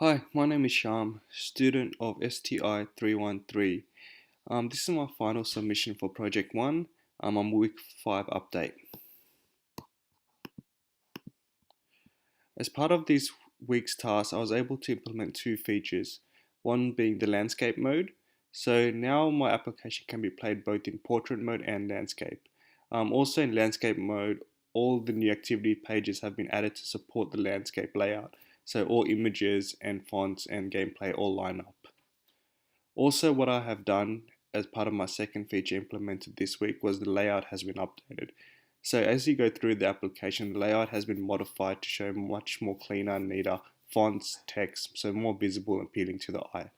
Hi, my name is Sham, student of STI 313. This is my final submission for Project 1. I'm on week 5 update. As part of this week's task, I was able to implement two features, one being the landscape mode. So now my application can be played both in portrait mode and landscape. Also in landscape mode, all the new activity pages have been added to support the landscape layout. So all images and fonts and gameplay all line up. Also, what I have done as part of my second feature implemented this week was the layout has been updated. So as you go through the application, the layout has been modified to show much more cleaner and neater fonts, text, so more visible and appealing to the eye.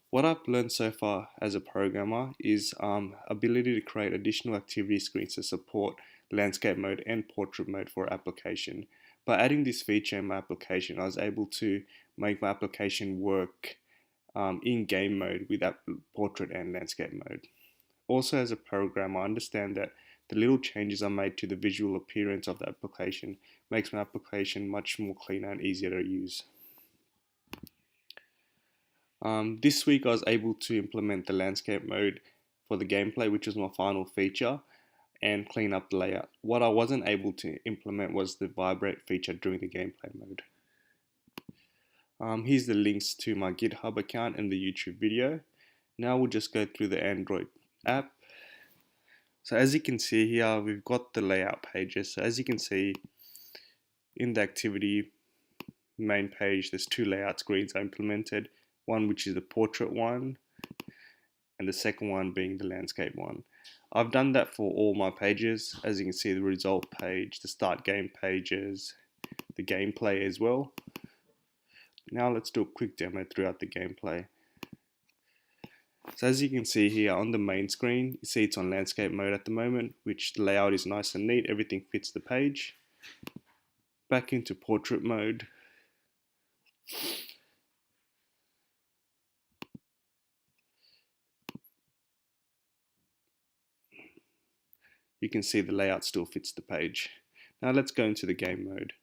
What I've learned so far as a programmer is ability to create additional activity screens to support landscape mode and portrait mode for application. By adding this feature in my application, I was able to make my application work in game mode with that portrait and landscape mode. Also, as a programmer, I understand that the little changes I made to the visual appearance of the application makes my application much more cleaner and easier to use. This week I was able to implement the landscape mode for the gameplay, which was my final feature, and clean up the layout. What I wasn't able to implement was the vibrate feature during the gameplay mode. Here's the links to my GitHub account and the YouTube video. Now we'll just go through the Android app. So as you can see here, we've got the layout pages. So as you can see in the activity main page, there's two layout screens I implemented. One which is the portrait one, and the second one being the landscape one. I've done that for all my pages. As you can see, the result page, the start game pages, the gameplay as well. Now let's do a quick demo throughout the gameplay. So as you can see here on the main screen, you see it's on landscape mode at the moment, which the layout is nice and neat, everything fits the page. Back into portrait mode. You can see the layout still fits the page. Now let's go into the game mode.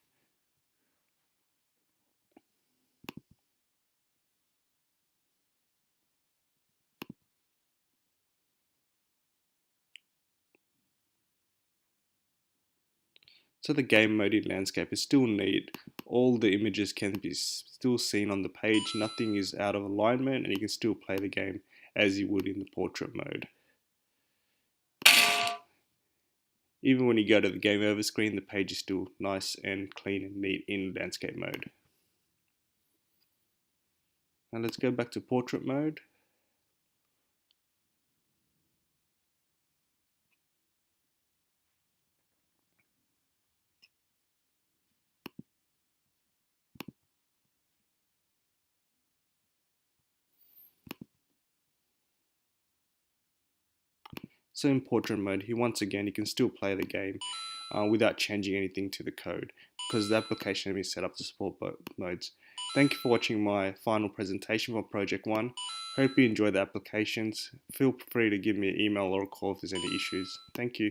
So the game mode in landscape is still neat. All the images can be still seen on the page. Nothing is out of alignment, and you can still play the game as you would in the portrait mode. Even when you go to the game over screen, the page is still nice and clean and neat in landscape mode. Now let's go back to portrait mode. So in portrait mode, once again, you can still play the game without changing anything to the code because the application has been set up to support both modes. Thank you for watching my final presentation for Project 1. Hope you enjoy the applications. Feel free to give me an email or a call if there's any issues. Thank you.